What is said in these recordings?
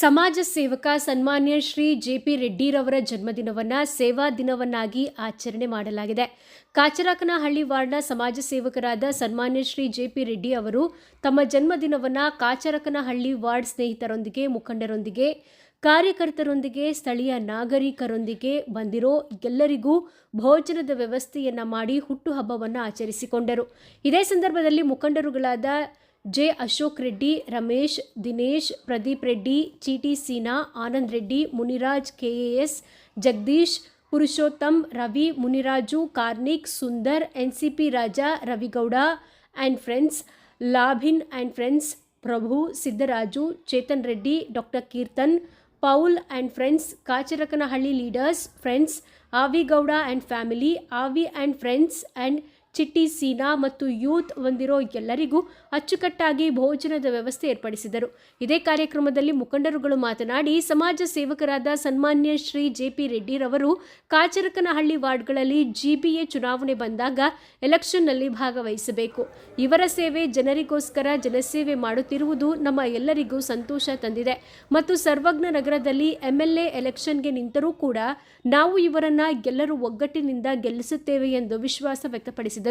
ಸಮಾಜ ಸೇವಕ ಸನ್ಮಾನ್ಯ ಶ್ರೀ ಜೆ.ಪಿ. ರೆಡ್ಡಿರವರ ಜನ್ಮದಿನವನ್ನು ಸೇವಾ ದಿನವನ್ನಾಗಿ ಆಚರಣೆ ಮಾಡಲಾಗಿದೆ. ಕಾಚರಕನಹಳ್ಳಿ ವಾರ್ಡ್ನ ಸಮಾಜ ಸೇವಕರಾದ ಸನ್ಮಾನ್ಯ ಶ್ರೀ ಜೆ.ಪಿ. ರೆಡ್ಡಿ ಅವರು ತಮ್ಮ ಜನ್ಮದಿನವನ್ನು ಕಾಚರಕನಹಳ್ಳಿ ವಾರ್ಡ್ ಸ್ನೇಹಿತರೊಂದಿಗೆ, ಮುಖಂಡರೊಂದಿಗೆ, ಕಾರ್ಯಕರ್ತರೊಂದಿಗೆ, ಸ್ಥಳೀಯ ನಾಗರಿಕರೊಂದಿಗೆ ಬಂದಿರೋ ಎಲ್ಲರಿಗೂ ಭೋಜನದ ವ್ಯವಸ್ಥೆಯನ್ನ ಮಾಡಿ ಹುಟ್ಟುಹಬ್ಬವನ್ನು ಆಚರಿಸಿಕೊಂಡರು. ಇದೇ ಸಂದರ್ಭದಲ್ಲಿ ಮುಖಂಡರುಗಳಾದ J. Ashok Reddy, Ramesh, Dinesh, Pradeep Reddy, Cheeti Seena, Anand Reddy, Muniraj, KAS, Jagadish, Purushottam, Ravi, Muniraju, Karnik, Sundar, NCP Raja, Ravigowda and friends, ಲಾಭಿನ್ and friends, Prabhu, Siddaraju, Chetan Reddy, doctor Keerthan, Paul and friends, Kacharakanahalli leaders, friends, Avigowda and family, Avi and friends and Chitti Seena ಮತ್ತು ಯೂತ್ ಹೊಂದಿರೋ ಎಲ್ಲರಿಗೂ ಅಚ್ಚುಕಟ್ಟಾಗಿ ಭೋಜನದ ವ್ಯವಸ್ಥೆ ಏರ್ಪಡಿಸಿದರು. ಇದೇ ಕಾರ್ಯಕ್ರಮದಲ್ಲಿ ಮುಖಂಡರುಗಳು ಮಾತನಾಡಿ, ಸಮಾಜ ಸೇವಕರಾದ ಸನ್ಮಾನ್ಯ ಶ್ರೀ ಜೆ.ಪಿ. ರೆಡ್ಡಿರವರು ಕಾಚರಕನಹಳ್ಳಿ ವಾರ್ಡ್ಗಳಲ್ಲಿ ಜಿಬಿಎ ಚುನಾವಣೆ ಬಂದಾಗ ಎಲೆಕ್ಷನ್ನಲ್ಲಿ ಭಾಗವಹಿಸಬೇಕು. ಇವರ ಸೇವೆ ಜನರಿಗೋಸ್ಕರ ಜನಸೇವೆ ಮಾಡುತ್ತಿರುವುದು ನಮ್ಮ ಎಲ್ಲರಿಗೂ ಸಂತೋಷ ತಂದಿದೆ ಮತ್ತು ಸರ್ವಜ್ಞ ನಗರದಲ್ಲಿ ಎಂಎಲ್ಎ ಎಲೆಕ್ಷನ್ಗೆ ನಿಂತರೂ ಕೂಡ ನಾವು ಇವರನ್ನ ಎಲ್ಲರೂ ಒಗ್ಗಟ್ಟಿನಿಂದ ಗೆಲ್ಲಿಸುತ್ತೇವೆ ಎಂದು ವಿಶ್ವಾಸ ವ್ಯಕ್ತಪಡಿಸಿದರು.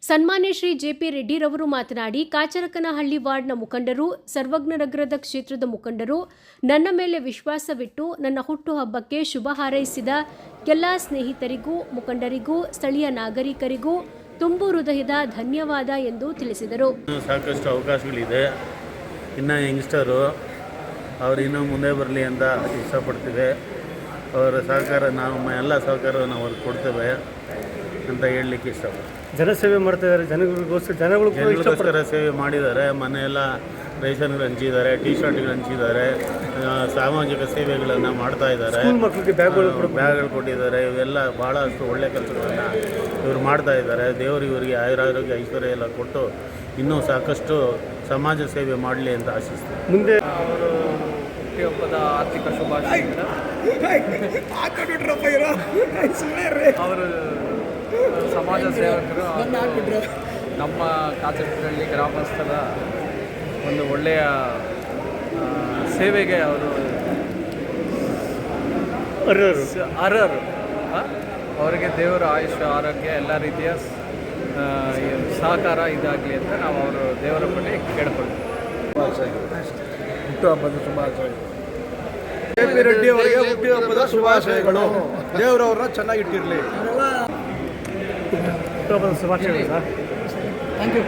ಸನ್ಮಾನ್ಯ ಶ್ರೀ ಜೆ.ಪಿ. ರೆಡ್ಡಿರವರು ಮಾತನಾಡಿ, ಕಾಚರಕನಹಳ್ಳಿ ವಾರ್ಡ್ನ ಮುಖಂಡರು, ಸರ್ವಜ್ಞ ನಗರದ ಕ್ಷೇತ್ರದ ಮುಖಂಡರು ನನ್ನ ಮೇಲೆ ವಿಶ್ವಾಸವಿಟ್ಟು ನನ್ನ ಹುಟ್ಟುಹಬ್ಬಕ್ಕೆ ಶುಭ ಹಾರೈಸಿದ ಎಲ್ಲ ಸ್ನೇಹಿತರಿಗೂ, ಮುಖಂಡರಿಗೂ, ಸ್ಥಳೀಯ ನಾಗರಿಕರಿಗೂ ತುಂಬು ಹೃದಯದ ಧನ್ಯವಾದ ಎಂದು ತಿಳಿಸಿದರು. ಸಾಕಷ್ಟು ಅವಕಾಶಗಳಿದೆ. ಇನ್ನು ಯಂಗ್ಸ್ಟರು ಅವರು ಇನ್ನೂ ಮುಂದೆ ಬರಲಿ ಅಂತ ಇಷ್ಟಪಡ್ತೀವಿ. ಅವರ ಸಹಕಾರ, ನಾವು ಎಲ್ಲ ಸಹಕಾರವನ್ನು ಅವ್ರಿಗೆ ಕೊಡ್ತೇವೆ ಅಂತ ಹೇಳಲಿಕ್ಕೆ ಇಷ್ಟಪಡ್ತೀವಿ. ಜನಸೇವೆ ಮಾಡ್ತಾಯಿದ್ದಾರೆ, ಜನಗಳಿಗೋಸ್ಕರ ಸೇವೆ ಮಾಡಿದ್ದಾರೆ. ಮನೆಯೆಲ್ಲ ರೇಷನ್ಗಳು ಹಂಚಿದ್ದಾರೆ, ಟಿ ಶರ್ಟ್ಗಳು ಹಂಚಿದ್ದಾರೆ, ಸಾಮಾಜಿಕ ಸೇವೆಗಳನ್ನು ಮಾಡ್ತಾ ಇದ್ದಾರೆ. ಮಕ್ಕಳಿಗೆ ಬ್ಯಾಗ್ಗಳು ಕೊಟ್ಟಿದ್ದಾರೆ. ಇವೆಲ್ಲ ಭಾಳಷ್ಟು ಒಳ್ಳೆಯ ಕೆಲಸಗಳನ್ನು ಇವರು ಮಾಡ್ತಾ ಇದ್ದಾರೆ. ದೇವರು ಇವರಿಗೆ ಆಯುರಾರೋಗ್ಯ ಐಶ್ವರ್ಯ ಎಲ್ಲ ಕೊಟ್ಟು ಇನ್ನೂ ಸಾಕಷ್ಟು ಸಮಾಜ ಸೇವೆ ಮಾಡಲಿ ಅಂತ ಆಶಿಸ್ತಾರೆ. ಮುಂದೆ ಹುಟ್ಟುಹಬ್ಬದ ಆರ್ಥಿಕ ಶುಭಾಶಯಗಳು. ಅವರು ಸಮಾಜ ಸೇವಕರು, ನಮ್ಮ ಕಾಚರಕನಹಳ್ಳಿ ಗ್ರಾಮಸ್ಥರ ಒಂದು ಒಳ್ಳೆಯ ಸೇವೆಗೆ ಅವರು ಅರ್ಹರು. ಅವರಿಗೆ ದೇವರ ಆಯುಷ್ಯ, ಆರೋಗ್ಯ, ಎಲ್ಲ ರೀತಿಯ ಸಹಕಾರ ಇದಾಗಲಿ ಅಂತ ನಾವು ಅವರು ದೇವರ ಬಳಿ ಕೇಳ್ಕೊಳ್ತೀವಿ. ಹುಟ್ಟುಹಬ್ಬದ ಶುಭಾಶಯಗಳು. ಜೆ.ಪಿ. ರೆಡ್ಡಿ ಅವರಿಗೆ ಹುಟ್ಟುಹಬ್ಬದ ಶುಭಾಶಯಗಳು. ದೇವರವ್ರನ್ನ ಚೆನ್ನಾಗಿಟ್ಟಿರಲಿ. ಹುಟ್ಟುಹಬ್ಬದ ಶುಭಾಶಯಗಳು ಸರ್. Thank you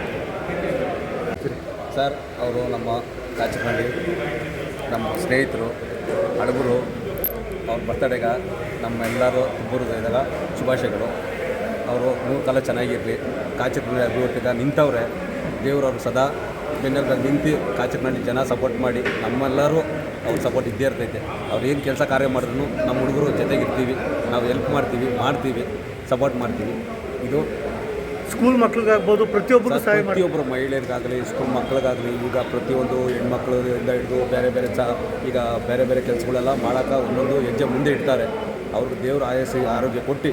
sir. ಅವರು ನಮ್ಮ ಕಾಚರಕನಹಳ್ಳಿ ನಮ್ಮ ಸ್ನೇಹಿತರು, ಹಡಗರು. ಅವ್ರ ಬರ್ತಡೆಗ ನಮ್ಮೆಲ್ಲರೂ ಇಬ್ಬರದಾಗ ಶುಭಾಶಯಗಳು. ಅವರು ಮೂರು ಕಾಲ ಚೆನ್ನಾಗಿರಲಿ. ಕಾಚರಕನಹಳ್ಳಿ ಅಭಿವೃದ್ಧಿಗೆ ನಿಂತವ್ರೆ. ದೇವರವ್ರು ಸದಾ ಬೆನ್ನೆಲುಬಾಗಿ ನಿಂತು ಕಾಚರಕನಹಳ್ಳಿ ಜನ ಸಪೋರ್ಟ್ ಮಾಡಿ, ನಮ್ಮೆಲ್ಲರೂ ಅವ್ರ ಸಪೋರ್ಟ್ ಇದ್ದೇ ಇರ್ತೈತೆ. ಅವ್ರು ಏನು ಕೆಲಸ ಕಾರ್ಯ ಮಾಡಿದ್ರು ನಮ್ಮ ಹುಡುಗರು ಜೊತೆಗಿರ್ತೀವಿ. ನಾವು ಹೆಲ್ಪ್ ಮಾಡ್ತೀವಿ, ಸಪೋರ್ಟ್ ಮಾಡ್ತೀವಿ. ಇದು ಸ್ಕೂಲ್ ಮಕ್ಳಿಗಾಗ್ಬೋದು, ಪ್ರತಿಯೊಬ್ಬರು ಮಹಿಳೆಯರಿಗಾಗಲಿ, ಸ್ಕೂಲ್ ಮಕ್ಳಿಗಾಗಲಿ, ಈಗ ಪ್ರತಿಯೊಂದು ಹೆಣ್ಮಕ್ಳಿಂದ ಹಿಡಿದು ಬೇರೆ ಈಗ ಬೇರೆ ಕೆಲಸಗಳೆಲ್ಲ ಮಾಡೋಕೆ ಒಂದೊಂದು ಹೆಜ್ಜೆ ಮುಂದೆ ಇಡ್ತಾರೆ. ಅವ್ರಿಗೆ ದೇವರು ಆರೋಗ್ಯ ಕೊಟ್ಟು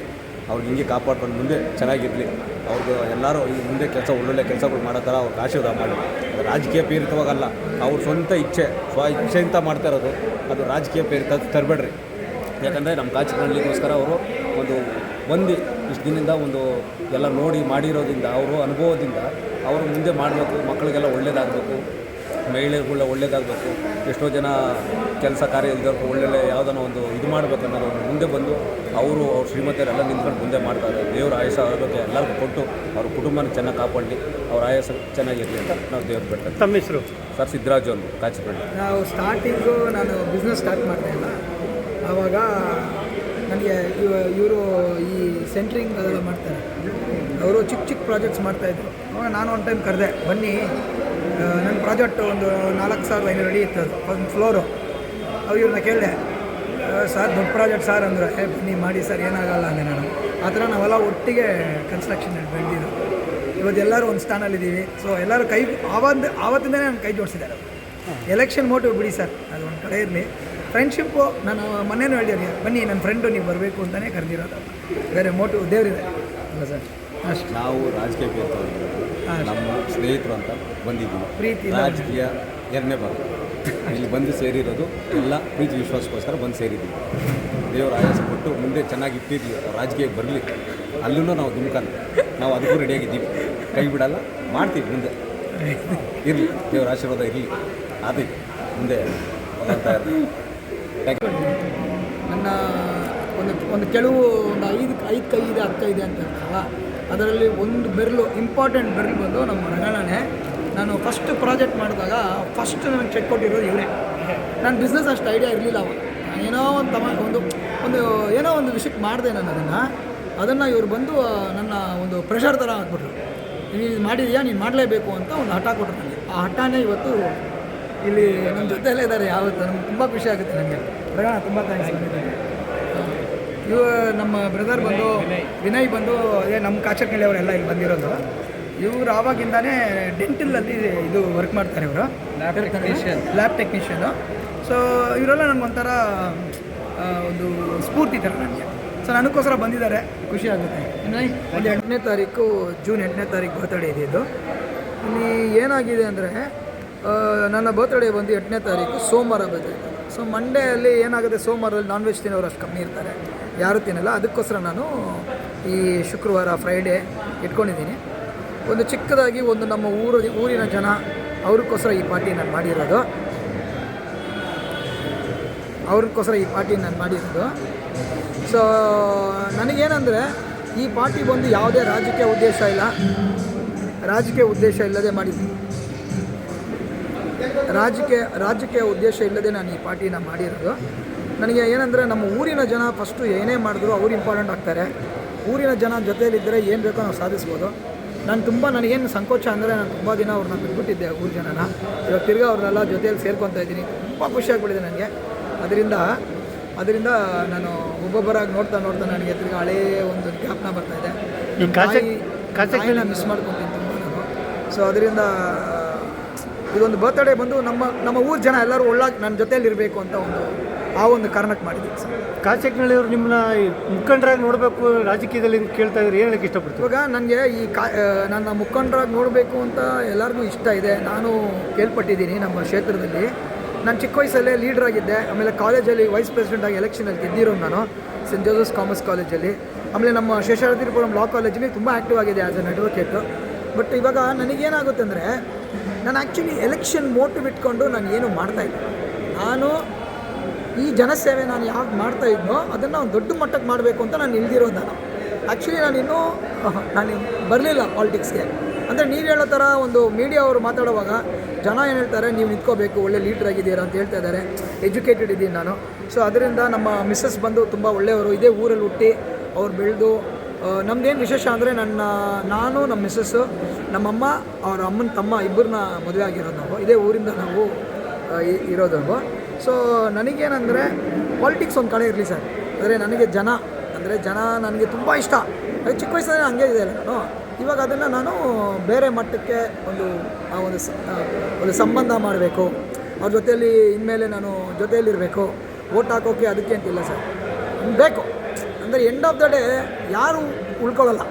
ಅವ್ರಿಗೆ ಹಿಂಗೆ ಕಾಪಾಡ್ಕೊಂಡು ಮುಂದೆ ಚೆನ್ನಾಗಿರಲಿ. ಅವ್ರಿಗೆ ಎಲ್ಲರೂ ಈ ಮುಂದೆ ಒಳ್ಳೊಳ್ಳೆ ಕೆಲಸಗಳು ಮಾಡೋ ಥರ ಅವ್ರಿಗೆ ಆಶೀರ್ವಾದ ಮಾಡಿ. ರಾಜಕೀಯ ಪ್ರೇರಿತವಾಗಲ್ಲ, ಅವ್ರ ಸ್ವಂತ ಇಚ್ಛೆಯಿಂದ ಮಾಡ್ತಾ ಇರೋದು. ಅದು ರಾಜಕೀಯ ಪ್ರೇರಿತ ತರಬೇಡ್ರಿ. ಯಾಕಂದರೆ ನಮ್ಮ ಕಾಚರಕನಹಳ್ಳಿಗೋಸ್ಕರ ಅವರು ಒಂದು ಇಷ್ಟು ದಿನದಿಂದ ಎಲ್ಲ ನೋಡಿ ಮಾಡಿರೋದ್ರಿಂದ, ಅವರು ಅನುಭವದಿಂದ ಅವರು ಮುಂದೆ ಮಾಡಬೇಕು. ಮಕ್ಕಳಿಗೆಲ್ಲ ಒಳ್ಳೇದಾಗಬೇಕು, ಮಹಿಳೆಯರುಗಳ ಒಳ್ಳೇದಾಗಬೇಕು. ಎಷ್ಟೋ ಜನ ಕೆಲಸ ಕಾರ್ಯ ಇದ್ದವ್ರು ಒಳ್ಳೊಳ್ಳೆ ಯಾವುದನ್ನೋ ಇದು ಮಾಡಬೇಕು ಅನ್ನೋದು ಮುಂದೆ ಬಂದು ಅವ್ರ ಶ್ರೀಮತಿಯರೆಲ್ಲ ನಿಂತ್ಕೊಂಡು ಮುಂದೆ ಮಾಡ್ತಾರೆ. ದೇವ್ರ ಆಯಸ್ಸು ಆರೋಗ್ಯ ಎಲ್ಲರಿಗೂ ಕೊಟ್ಟು ಅವ್ರ ಕುಟುಂಬನ ಚೆನ್ನಾಗಿ ಕಾಪಾಡಲಿ, ಅವ್ರ ಆಯಸ್ಸು ಚೆನ್ನಾಗಿರಲಿ ಅಂತ ನಾವು ದೇವ್ರು ಬಿಡ್ತಾರೆ. ತಮ್ಮ ಹೆಸರು ಸರ್? ಸಿದ್ದರಾಜು ಅಂತ, ಕಾಚರಕನಹಳ್ಳಿ. ನಾವು ಸ್ಟಾರ್ಟಿಂಗು ನಾನು ಬಿಸ್ನೆಸ್ ಸ್ಟಾರ್ಟ್ ಮಾಡ್ತಾಯಿಲ್ಲ. ಆವಾಗ ನನಗೆ ಇವರು ಈ ಸೆಂಟ್ರಿಂಗ್ ಅದೆಲ್ಲ ಮಾಡ್ತಾರೆ. ಅವರು ಚಿಕ್ಕ ಪ್ರಾಜೆಕ್ಟ್ಸ್ ಮಾಡ್ತಾಯಿದ್ರು. ಅವಾಗ ನಾನು ಒಂದು ಟೈಮ್ ಕರೆದೆ, ಬನ್ನಿ ನನ್ನ ಪ್ರಾಜೆಕ್ಟ್ ಒಂದು 4,500 ಅಡಿ ಇತ್ತು, ಅದು ಒಂದು ಫ್ಲೋರು. ಇವ್ರನ್ನ ಕೇಳಿದೆ, ಸರ್ ದೊಡ್ಡ ಪ್ರಾಜೆಕ್ಟ್ ಸರ್ ಅಂದರೆ, ಬನ್ನಿ ಮಾಡಿ ಸರ್, ಏನಾಗಲ್ಲ ಅಂದೆ ನಾನು. ಆ ಥರ ನಾವೆಲ್ಲ ಒಟ್ಟಿಗೆ ಕನ್ಸ್ಟ್ರಕ್ಷನ್ ಬೆಳೆದಿದ್ದು. ಇವತ್ತೆಲ್ಲರೂ ಒಂದು ಸ್ಥಾನಲ್ಲಿದ್ದೀವಿ. ಸೊ ಎಲ್ಲರೂ ಆವತ್ತಿಂದಲೇ ನಾನು ಕೈ ಜೋಡಿಸಿದ್ದಾರೆ. ಎಲೆಕ್ಷನ್ ಮೋಟಿವ್ ಬಿಡಿ ಸರ್, ಅದು ಒಂದು ಕಡೆ ಇರಲಿ. ಫ್ರೆಂಡ್ಶಿಪ್ಪು ನಾನು ಮನೇನೂ ಹೇಳಿದೆ, ಬನ್ನಿ ನನ್ನ ಫ್ರೆಂಡು ನೀವು ಬರಬೇಕು ಅಂತಲೇ ಕರೆದಿರೋದು. ಬೇರೆ ಮೋಟಿವ್ ದೇವರಿದೆ ಅಲ್ಲ ಸರ್, ಅಷ್ಟು. ನಾವು ರಾಜಕೀಯ ನಮ್ಮ ಸ್ನೇಹಿತರು ಅಂತ ಬಂದಿದ್ದೀವಿ. ಪ್ರೀತಿ ರಾಜಕೀಯ ಎರಡನೇ ಭಾಗ. ಇಲ್ಲಿ ಬಂದು ಸೇರಿರೋದು ಎಲ್ಲ ಪ್ರೀತಿ ವಿಶ್ವಾಸಕ್ಕೋಸ್ಕರ ಬಂದು ಸೇರಿದ್ದೀವಿ. ದೇವರ ಆಯಾಸ ಕೊಟ್ಟು ಮುಂದೆ ಚೆನ್ನಾಗಿ ಇಟ್ಟಿದ್ವಿ, ರಾಜಕೀಯಕ್ಕೆ ಬರಲಿ, ಅಲ್ಲೂ ನಾವು ಧುಮ್ಕನ್ ನಾವು ಅದಕ್ಕೂ ರೆಡಿಯಾಗಿದ್ದೀವಿ, ಕೈ ಬಿಡಲ್ಲ, ಮಾಡ್ತೀವಿ ಮುಂದೆ. ಇರಲಿ, ದೇವರ ಆಶೀರ್ವಾದ ಇರಲಿ, ಅದೇ ಮುಂದೆ ಹೋಗ್ತಾ ಇರ್ತೀವಿ. Thank you. ನನ್ನ ಒಂದು ಕೆಲವು ಒಂದು ಐದು ಕೈ ಇದೆ 10 ಕೈ ಇದೆ ಅಂತ ಹೇಳ್ತಾರಲ್ಲ, ಅದರಲ್ಲಿ ಒಂದು ಬೆರಳು ಇಂಪಾರ್ಟೆಂಟ್ ಬೆರಳು ಬಂದು ನಮ್ಮ ರಂಗಣ್ಣನೇ. ನಾನು ಫಸ್ಟ್ ಪ್ರಾಜೆಕ್ಟ್ ಮಾಡಿದಾಗ ಫಸ್ಟ್ ನನಗೆ ಚೆಕ್ ಕೊಟ್ಟಿರೋದು ಇವರೇ. ನನ್ನ ಬಿಸ್ನೆಸ್ ಅಷ್ಟು ಐಡಿಯಾ ಇರಲಿಲ್ಲ ಅವಾಗ. ಏನೋ ಏನೋ ಒಂದು ವಿಷಯಕ್ಕೆ ಮಾಡಿದೆ ನಾನು ಅದನ್ನು ಇವ್ರು ಬಂದು ನನ್ನ ಒಂದು ಪ್ರೆಷರ್ ಥರ ಹಾಕ್ಬಿಟ್ರು. ನೀನು ಮಾಡಿದೆಯಾ, ನೀನು ಮಾಡಲೇಬೇಕು ಅಂತ ಒಂದು ಹಠ ಕೊಟ್ಟರು ನನಗೆ. ಆ ಹಠನೇ ಇವತ್ತು ಇಲ್ಲಿ ನನ್ನ ಜೊತೆಯಲ್ಲೇ ಇದ್ದಾರೆ. ಯಾವತ್ತು ನಮ್ಗೆ ತುಂಬ ಖುಷಿ ಆಗುತ್ತೆ ನನಗೆ. ರಂಗಣ್ಣ ತುಂಬ ಥ್ಯಾಂಕ್ಸ್. ನಮ್ಮ ಬ್ರದರ್ ಬಂದು ವಿನಯ್ ಬಂದು ಅದೇ ನಮ್ಮ ಕಾಚರ್ಕಳ್ಳಿ ಅವರೆಲ್ಲ ಇಲ್ಲಿ ಬಂದಿರೋದು. ಇವರು ಆವಾಗಿಂದಾನೇ ಡೆಂಟಲಲ್ಲಿ ಇದು ವರ್ಕ್ ಮಾಡ್ತಾರೆ. ಇವರು ಲ್ಯಾಬ್ ಟೆಕ್ನಿಷಿಯನು. ಸೊ ಇವರೆಲ್ಲ ನನಗೊಂಥರ ಒಂದು ಸ್ಫೂರ್ತಿ ಥರ ನನಗೆ. ಸೊ ನನಗೋಸ್ಕರ ಬಂದಿದ್ದಾರೆ, ಖುಷಿ ಆಗುತ್ತೆ. ಒಂದು 8ನೇ ತಾರೀಕು ಜೂನ್ 8ನೇ ತಾರೀಕು ಬರ್ತಡೇ ಇದ್ದಿದ್ದು. ಇಲ್ಲಿ ಏನಾಗಿದೆ ಅಂದರೆ ನನ್ನ ಬರ್ತ್ಡೇ ಬಂದು 8ನೇ ತಾರೀಕು ಸೋಮವಾರ ಬರ್ತದೆ. ಸೊ ಮಂಡೇಯಲ್ಲಿ ಏನಾಗುತ್ತೆ, ಸೋಮವಾರದಲ್ಲಿ ನಾನ್ ವೆಜ್ ತಿನ್ನೋರು ಅಷ್ಟು ಕಮ್ಮಿ ಇರ್ತಾರೆ, ಯಾರೂ ತಿನ್ನಲ್ಲ. ಅದಕ್ಕೋಸ್ಕರ ನಾನು ಈ ಶುಕ್ರವಾರ ಫ್ರೈಡೇ ಇಟ್ಕೊಂಡಿದ್ದೀನಿ. ಒಂದು ಚಿಕ್ಕದಾಗಿ ಒಂದು ನಮ್ಮ ಊರಿನ ಜನ ಅವ್ರಿಗೋಸ್ಕರ ಈ ಪಾರ್ಟಿ ನಾನು ಮಾಡಿರೋದು. ಸೊ ನನಗೇನೆಂದರೆ ಈ ಪಾರ್ಟಿ ಬಂದು ಯಾವುದೇ ರಾಜಕೀಯ ಉದ್ದೇಶ ಇಲ್ಲದೆ ಮಾಡಿದ್ದೀನಿ. ರಾಜಕೀಯ ಉದ್ದೇಶ ಇಲ್ಲದೆ ನಾನು ಈ ಪಾರ್ಟಿನ ಮಾಡಿರೋದು. ನನಗೆ ಏನಂದರೆ ನಮ್ಮ ಊರಿನ ಜನ ಫಸ್ಟು ಏನೇ ಮಾಡಿದ್ರು ಅವ್ರು ಇಂಪಾರ್ಟೆಂಟ್ ಆಗ್ತಾರೆ. ಊರಿನ ಜನ ಜೊತೆಯಲ್ಲಿದ್ದರೆ ಏನು ಬೇಕೋ ನಾವು ಸಾಧಿಸ್ಬೋದು. ನನಗೇನು ಸಂಕೋಚ ಅಂದರೆ ನಾನು ತುಂಬ ದಿನ ಅವ್ರನ್ನ ಬಿಟ್ಬಿಟ್ಟಿದ್ದೆ ಊರ ಜನನ. ಇವಾಗ ತಿರ್ಗಾ ಅವ್ರನ್ನೆಲ್ಲ ಜೊತೆಯಲ್ಲಿ ಸೇರ್ಕೊತಾ ಇದ್ದೀನಿ. ತುಂಬ ಖುಷಿಯಾಗ್ಬಿಟ್ಟಿದೆ ನನಗೆ. ಅದರಿಂದ ನಾನು ಒಬ್ಬೊಬ್ಬರಾಗಿ ನೋಡ್ತಾ ನನಗೆ ತಿರ್ಗಾ ಹಳೇ ಒಂದು ಜ್ಞಾಪನ ಬರ್ತಾಯಿದೆ. ಕಾಯಿನ ಮಿಸ್ ಮಾಡ್ಕೊತೀನಿ ತುಂಬ ನಾನು. ಸೊ ಅದರಿಂದ ಇದೊಂದು ಬರ್ತ್ಡೇ ಬಂದು ನಮ್ಮ ಊರ ಜನ ಎಲ್ಲರೂ ಒಳ್ಳಾಗಿ ನನ್ನ ಜೊತೆಯಲ್ಲಿರಬೇಕು ಅಂತ ಒಂದು ಕಾರಣಕ್ಕೆ ಮಾಡಿದ್ದೀನಿ ಸರ್. ಕಾಚಕ್ನಳ್ಳಿಯವರು ನಿಮ್ಮನ್ನ ಮುಖಂಡರಾಗಿ ನೋಡಬೇಕು ರಾಜಕೀಯದಲ್ಲಿ ಕೇಳ್ತಾ ಇದ್ದಾರೆ, ಏನು ಹೇಳಕ್ಕೆ ಇಷ್ಟಪಡ್ತೀವಿ? ಇವಾಗ ನನಗೆ ನನ್ನ ಮುಖಂಡರಾಗಿ ನೋಡಬೇಕು ಅಂತ ಎಲ್ಲರಿಗೂ ಇಷ್ಟ ಇದೆ. ನಾನು ಕೇಳ್ಪಟ್ಟಿದ್ದೀನಿ ನಮ್ಮ ಕ್ಷೇತ್ರದಲ್ಲಿ. ನಾನು ಚಿಕ್ಕ ವಯಸ್ಸಲ್ಲೇ ಲೀಡ್ರಾಗಿದ್ದೆ. ಆಮೇಲೆ ಕಾಲೇಜಲ್ಲಿ ವೈಸ್ ಪ್ರೆಸಿಡೆಂಟಾಗಿ ಎಲೆಕ್ಷನಲ್ಲಿ ಗೆದ್ದಿರೋನು ನಾನು ಸೆಂಟ್ ಜೋಸೆಫ್ಸ್ ಕಾಮರ್ಸ್ ಕಾಲೇಜಲ್ಲಿ. ಆಮೇಲೆ ನಮ್ಮ ಶೇಷಾದ್ರಿಪುರಂ ಲಾ ಕಾಲೇಜಲ್ಲಿ ತುಂಬ ಆ್ಯಕ್ಟಿವ್ ಆಗಿದೆ ಆ್ಯಸ್ ಅನ್ ಅಡ್ವೊಕೇಟು. ಬಟ್ ಇವಾಗ ನನಗೇನಾಗುತ್ತೆ ಅಂದರೆ ನಾನು ಆ್ಯಕ್ಚುಲಿ ಎಲೆಕ್ಷನ್ ಮೋಟಿವ್ ಇಟ್ಕೊಂಡು ನಾನು ಏನೂ ಮಾಡ್ತಾಯಿಲ್ಲ. ನಾನು ಈ ಜನಸೇವೆ ನಾನು ಯಾಕೆ ಮಾಡ್ತಾಯಿದ್ನೋ ಅದನ್ನು ಒಂದು ದೊಡ್ಡ ಮಟ್ಟಕ್ಕೆ ಮಾಡಬೇಕು ಅಂತ ನಾನು ಇಲ್ದಿರೋದು. ಆ್ಯಕ್ಚುಲಿ ನಾನು ಬರಲಿಲ್ಲ ಪಾಲಿಟಿಕ್ಸ್ಗೆ. ಅಂದರೆ ನೀವು ಹೇಳೋ ಥರ ಒಂದು ಮೀಡಿಯಾ ಅವರು ಮಾತಾಡುವಾಗ ಜನ ಏನು ಹೇಳ್ತಾರೆ, ನೀವು ನಿಂತ್ಕೋಬೇಕು, ಒಳ್ಳೆ ಲೀಡ್ರ್ ಆಗಿದ್ದೀರಾ ಅಂತ ಹೇಳ್ತಾ ಇದ್ದಾರೆ. ಎಜುಕೇಟೆಡ್ ಇದ್ದೀನಿ ನಾನು. ಸೊ ಅದರಿಂದ ನಮ್ಮ ಮಿಸ್ಸಸ್ ಬಂದು ತುಂಬ ಒಳ್ಳೆಯವರು, ಇದೇ ಊರಲ್ಲಿ ಹುಟ್ಟಿ ಅವ್ರು ಬೆಳೆದು. ನಮ್ಮದೇನು ವಿಶೇಷ ಅಂದರೆ ನಾನು ನಮ್ಮ ಮಿಸ್ಸಸ್ಸು, ನಮ್ಮಮ್ಮ, ಅವ್ರ ಅಮ್ಮನ ತಮ್ಮ ಇಬ್ಬರನ್ನ ಮದುವೆ ಆಗಿರೋದು ನಾವು. ಇದೇ ಊರಿಂದ ನಾವು ಇರೋದು ನಾವು. ಸೊ ನನಗೇನೆಂದರೆ ಪಾಲಿಟಿಕ್ಸ್ ಒಂದು ಕಡೆ ಇರಲಿ ಸರ್. ಅಂದರೆ ನನಗೆ ಜನ ನನಗೆ ತುಂಬ ಇಷ್ಟ. ಅದು ಚಿಕ್ಕ ವಯಸ್ಸಲ್ಲಿ ಹಂಗೆ ಇದೆ ನಾನು. ಇವಾಗ ಅದನ್ನು ನಾನು ಬೇರೆ ಮಟ್ಟಕ್ಕೆ ಒಂದು ಸಂಬಂಧ ಮಾಡಬೇಕು, ಅವ್ರ ಜೊತೆಯಲ್ಲಿ ಇನ್ಮೇಲೆ ನಾನು ಜೊತೆಯಲ್ಲಿರಬೇಕು. ವೋಟ್ ಹಾಕೋಕ್ಕೆ ಅದಕ್ಕೆ ಅಂತಿಲ್ಲ ಸರ್, ಬೇಕು ಅಂದರೆ ಎಂಡ್ ಆಫ್ ದ ಡೇ ಯಾರು ಉಳ್ಕೊಳ್ಳಲ್ಲ,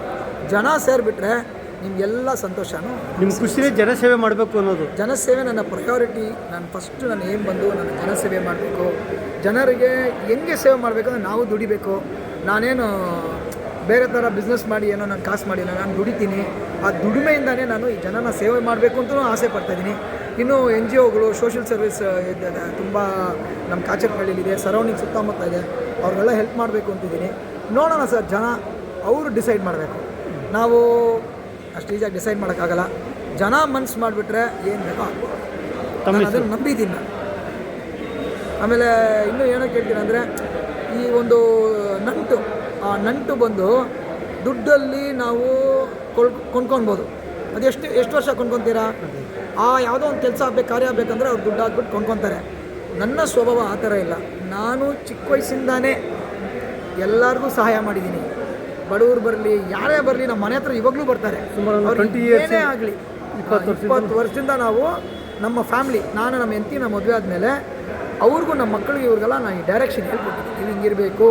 ಜನ ಸೇರಿಬಿಟ್ರೆ ನಿಮಗೆಲ್ಲ ಸಂತೋಷನೂ. ನಿಮ್ಮ ಖುಷಿನೇ ಜನಸೇವೆ ಮಾಡಬೇಕು ಅನ್ನೋದು. ಜನಸೇವೆ ನನ್ನ ಪ್ರಯಾರಿಟಿ. ನನ್ನ ಏಮ್ ಬಂದು ನಾನು ಜನಸೇವೆ ಮಾಡಬೇಕು. ಜನರಿಗೆ ಹೆಂಗೆ ಸೇವೆ ಮಾಡಬೇಕು ಅಂದರೆ ನಾವು ದುಡಿಬೇಕು. ನಾನೇನು ಬೇರೆ ಥರ ಬಿಸ್ನೆಸ್ ಮಾಡಿ ಏನೋ ನಾನು ಕಾಸು ಮಾಡಿಲ್ಲ, ನಾನು ದುಡಿತೀನಿ. ಆ ದುಡಿಮೆಯಿಂದನೇ ನಾನು ಈ ಜನನ ಸೇವೆ ಮಾಡಬೇಕು ಅಂತಲೂ ಆಸೆ ಪಡ್ತಾಯಿದ್ದೀನಿ. ಇನ್ನು NGOಗಳು, ಸೋಷಿಯಲ್ ಸರ್ವಿಸ್ ತುಂಬ ನಮ್ಮ ಕಾಚರ್ಕಳ್ಳಿಲಿದೆ, ಸರೌಂಡಿಂಗ್ ಸುತ್ತಮುತ್ತ ಇದೆ, ಅವ್ರಿಗೆಲ್ಲ ಹೆಲ್ಪ್ ಮಾಡಬೇಕು ಅಂತಿದ್ದೀನಿ. ನೋಡೋಣ ಸರ್, ಜನ ಅವರು ಡಿಸೈಡ್ ಮಾಡಬೇಕು. ನಾವು ಅಷ್ಟು ಈಸಿಯಾಗಿ ಡಿಸೈಡ್ ಮಾಡೋಕ್ಕಾಗಲ್ಲ. ಜನ ಮನ್ಸು ಮಾಡಿಬಿಟ್ರೆ ಏನು ಬೇಕೋ ಆಗ್ಬೋದು. ನಾನು ಅದನ್ನು ನಂಬಿದ್ದೀನಿ ನಾನು. ಆಮೇಲೆ ಇನ್ನೂ ಏನೋ ಕೇಳ್ತೀನಿ ಅಂದರೆ ಈ ಒಂದು ನಂಟು ಬಂದು ದುಡ್ಡಲ್ಲಿ ನಾವು ಕೊಂಡ್ಕೊಳ್ಬೋದು. ಅದು ಎಷ್ಟು ವರ್ಷ ಕೊಂಡ್ಕೊತೀರಾ? ಯಾವುದೋ ಒಂದು ಕೆಲಸ ಆಗಬೇಕು, ಕಾರ್ಯ ಆಗಬೇಕಂದ್ರೆ ಅವ್ರು ದುಡ್ಡು ಹಾಕ್ಬಿಟ್ಟು ಕೊಂಡ್ಕೊತಾರೆ. ನನ್ನ ಸ್ವಭಾವ ಆ ಥರ ಇಲ್ಲ. ನಾನು ಚಿಕ್ಕ ವಯಸ್ಸಿಂದಾನೇ ಎಲ್ಲರಿಗೂ ಸಹಾಯ ಮಾಡಿದ್ದೀನಿ. ಬಡವರು ಬರಲಿ, ಯಾರೇ ಬರಲಿ, ನಮ್ಮ ಮನೆ ಹತ್ರ ಇವಾಗಲೂ ಬರ್ತಾರೆ. ಏನೇ ಆಗಲಿ 20 ವರ್ಷದಿಂದ ನಾವು ನಮ್ಮ ಫ್ಯಾಮ್ಲಿ, ನಾನು ನಮ್ಮ ಹೆಂಡತಿ ನಮ್ಮ ಮದುವೆ ಆದಮೇಲೆ ಅವ್ರಿಗೂ ನಮ್ಮ ಮಕ್ಕಳಿಗೆ ಇವ್ರಿಗೆಲ್ಲ ನಾನು ಈ ಡೈರೆಕ್ಷನ್ ಹೇಳ್ಕೊಟ್ಟಿದ್ದೀನಿ. ನೀವು ಹಿಂಗಿರಬೇಕು,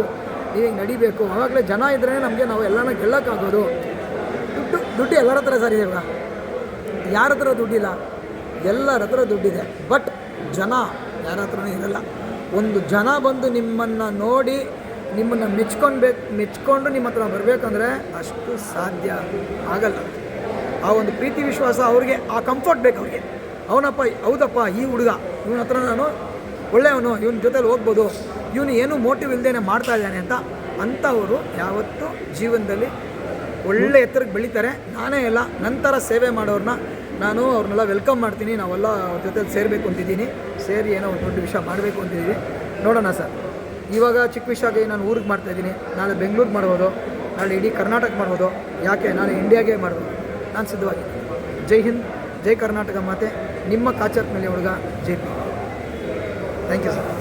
ನೀವು ಹಿಂಗೆ ನಡಿಬೇಕು. ಆವಾಗಲೇ ಜನ ಇದ್ರೇ ನಮಗೆ ನಾವು ಎಲ್ಲನ ಗೆಲ್ಲಕ್ಕಾಗೋದು. ದುಡ್ಡು ಎಲ್ಲರ ಹತ್ರ ಸರಿ ಇವಾಗ ಯಾರ ಹತ್ರ ದುಡ್ಡಿಲ್ಲ, ಎಲ್ಲರ ಹತ್ರ ದುಡ್ಡಿದೆ. ಬಟ್ ಜನ ಯಾರ ಹತ್ರನೂ ಇರಲ್ಲ. ಒಂದು ಜನ ಬಂದು ನಿಮ್ಮನ್ನು ನೋಡಿ ನಿಮ್ಮನ್ನು ಮೆಚ್ಕೊಂಡು ನಿಮ್ಮ ಹತ್ರ ಬರಬೇಕಂದ್ರೆ ಅಷ್ಟು ಸಾಧ್ಯ ಆಗಲ್ಲ. ಆ ಒಂದು ಪ್ರೀತಿ ವಿಶ್ವಾಸ ಅವ್ರಿಗೆ, ಆ ಕಂಫರ್ಟ್ ಬೇಕು ಅವ್ರಿಗೆ. ಅವನಪ್ಪ ಹೌದಪ್ಪ ಈ ಹುಡುಗ ಇವನ ಹತ್ರ ನಾನು ಒಳ್ಳೆಯವನು, ಇವನ ಜೊತೆಲಿ ಹೋಗ್ಬೋದು, ಇವನು ಏನೂ ಮೋಟಿವ್ ಇಲ್ಲದೇ ಮಾಡ್ತಾ ಇದ್ದಾನೆ ಅಂಥವರು ಯಾವತ್ತೂ ಜೀವನದಲ್ಲಿ ಒಳ್ಳೆ ಎತ್ತರಕ್ಕೆ ಬೆಳೀತಾರೆ. ನಾನೇ ಎಲ್ಲ ನಂತರ ಸೇವೆ ಮಾಡೋರನ್ನ ನಾನು ಅವ್ರನ್ನೆಲ್ಲ ವೆಲ್ಕಮ್ ಮಾಡ್ತೀನಿ. ನಾವೆಲ್ಲ ಅವ್ರ ಜೊತೆಲಿ ಸೇರಬೇಕು ಅಂತಿದ್ದೀನಿ, ಸೇರಿ ಏನೋ ಒಂದು ದೊಡ್ಡ ವಿಷಯ ಮಾಡಬೇಕು ಅಂತಿದ್ದೀವಿ. ನೋಡೋಣ ಸರ್. ಇವಾಗ ಚಿಕ್ಕ ವಿಷಯಕ್ಕೆ ನಾನು ಊರಿಗೆ ಮಾಡ್ತಾಯಿದ್ದೀನಿ, ನಾಳೆ ಬೆಂಗಳೂರು ಮಾಡ್ಬೋದು, ನಾಳೆ ಇಡೀ ಕರ್ನಾಟಕ ಮಾಡ್ಬೋದು, ಯಾಕೆ ನಾನು ಇಂಡಿಯಾಗೆ ಮಾಡ್ಬೋದು. ನಾನು ಸಿದ್ಧವಾಗಿದ್ದೀನಿ. ಜೈ ಹಿಂದ್, ಜೈ ಕರ್ನಾಟಕ ಮಾತೆ. ನಿಮ್ಮ ಕಾಚರ್ಕನಹಳ್ಳಿ ಹುಡುಗ JP. Thank you sir.